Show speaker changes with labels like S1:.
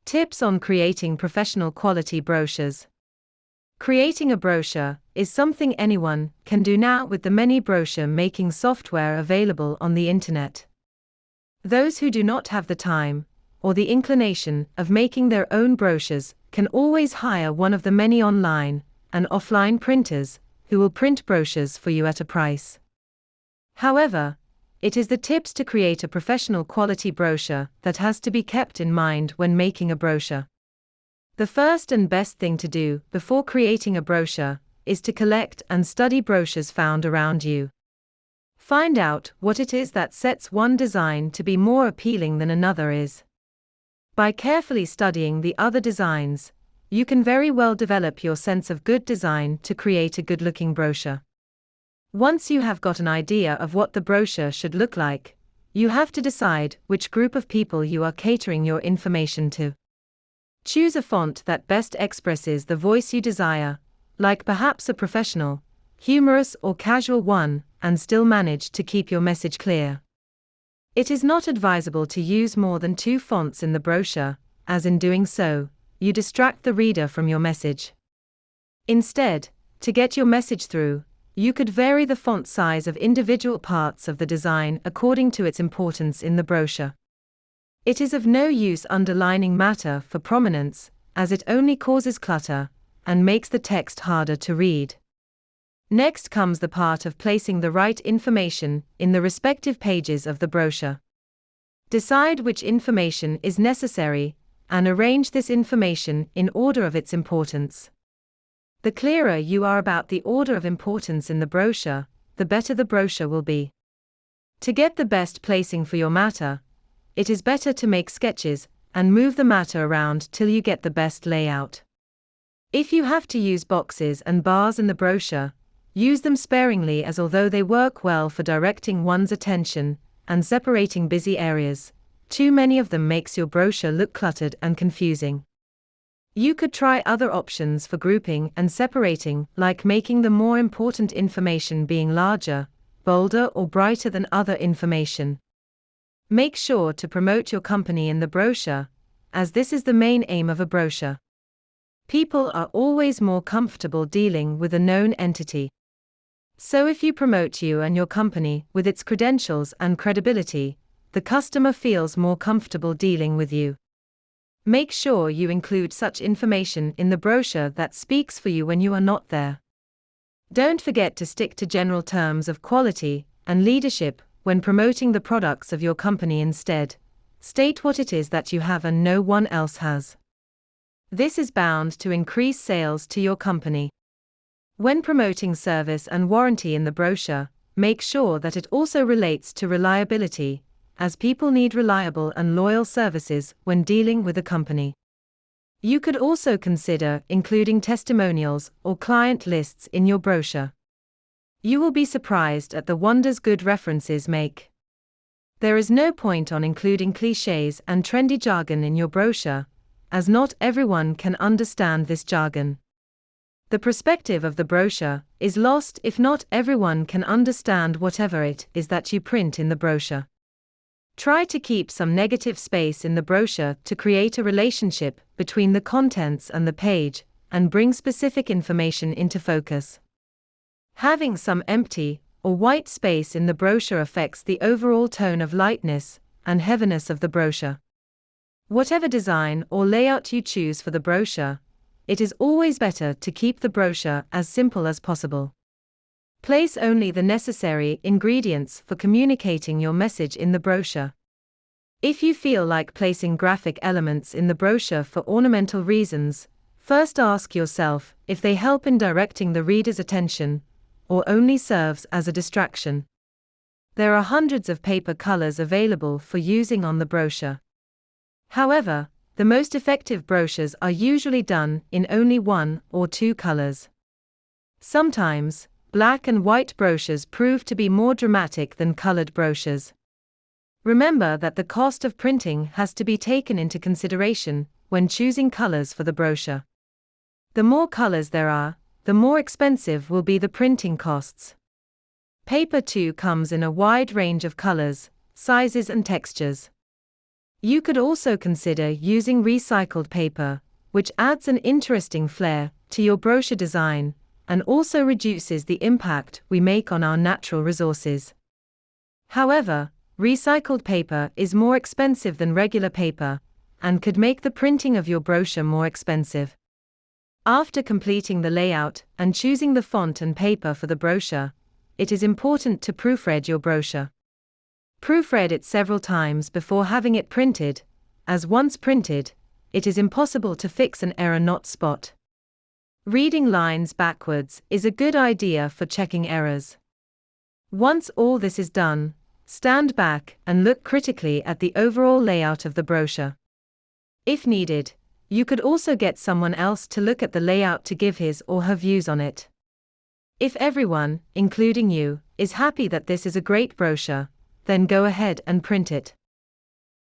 S1: Tips on creating professional quality brochures. Creating a brochure is something anyone can do now with the many brochure making software available on the internet. Those who do not have the time or the inclination of making their own brochures can always hire one of the many online and offline printers who will print brochures for you at a price. However, it is the tips to create a professional quality brochure that has to be kept in mind when making a brochure. The first and best thing to do before creating a brochure is to collect and study brochures found around you. Find out what it is that sets one design to be more appealing than another is. By carefully studying the other designs, you can very well develop your sense of good design to create a good-looking brochure. Once you have got an idea of what the brochure should look like, you have to decide which group of people you are catering your information to. Choose a font that best expresses the voice you desire, like perhaps a professional, humorous or casual one, and still manage to keep your message clear. It is not advisable to use more than 2 fonts in the brochure, as in doing so, you distract the reader from your message. Instead, to get your message through, you could vary the font size of individual parts of the design according to its importance in the brochure. It is of no use underlining matter for prominence, as it only causes clutter and makes the text harder to read. Next comes the part of placing the right information in the respective pages of the brochure. Decide which information is necessary and arrange this information in order of its importance. The clearer you are about the order of importance in the brochure, the better the brochure will be. To get the best placing for your matter, it is better to make sketches and move the matter around till you get the best layout. If you have to use boxes and bars in the brochure, use them sparingly, as although they work well for directing one's attention and separating busy areas, too many of them makes your brochure look cluttered and confusing. You could try other options for grouping and separating, like making the more important information being larger, bolder or brighter than other information. Make sure to promote your company in the brochure, as this is the main aim of a brochure. People are always more comfortable dealing with a known entity. So if you promote you and your company with its credentials and credibility, the customer feels more comfortable dealing with you. Make sure you include such information in the brochure that speaks for you when you are not there. Don't forget to stick to general terms of quality and leadership when promoting the products of your company. Instead, state what it is that you have and no one else has. This is bound to increase sales to your company. When promoting service and warranty in the brochure, make sure that it also relates to reliability, as people need reliable and loyal services when dealing with a company. You could also consider including testimonials or client lists in your brochure. You will be surprised at the wonders good references make. There is no point on including clichés and trendy jargon in your brochure, as not everyone can understand this jargon. The perspective of the brochure is lost if not everyone can understand whatever it is that you print in the brochure. Try to keep some negative space in the brochure to create a relationship between the contents and the page, and bring specific information into focus. Having some empty or white space in the brochure affects the overall tone of lightness and heaviness of the brochure. Whatever design or layout you choose for the brochure, it is always better to keep the brochure as simple as possible. Place only the necessary ingredients for communicating your message in the brochure. If you feel like placing graphic elements in the brochure for ornamental reasons, first ask yourself if they help in directing the reader's attention, or only serves as a distraction. There are hundreds of paper colors available for using on the brochure. However, the most effective brochures are usually done in only 1 or 2 colors. Sometimes, black and white brochures prove to be more dramatic than colored brochures. Remember that the cost of printing has to be taken into consideration when choosing colors for the brochure. The more colors there are, the more expensive will be the printing costs. Paper too comes in a wide range of colors, sizes and textures. You could also consider using recycled paper, which adds an interesting flair to your brochure design and also reduces the impact we make on our natural resources. However, recycled paper is more expensive than regular paper and could make the printing of your brochure more expensive. After completing the layout and choosing the font and paper for the brochure, it is important to proofread your brochure. Proofread it several times before having it printed, as once printed, it is impossible to fix an error not spot. Reading lines backwards is a good idea for checking errors. Once all this is done, stand back and look critically at the overall layout of the brochure. If needed, you could also get someone else to look at the layout to give his or her views on it. If everyone, including you, is happy that this is a great brochure, then go ahead and print it.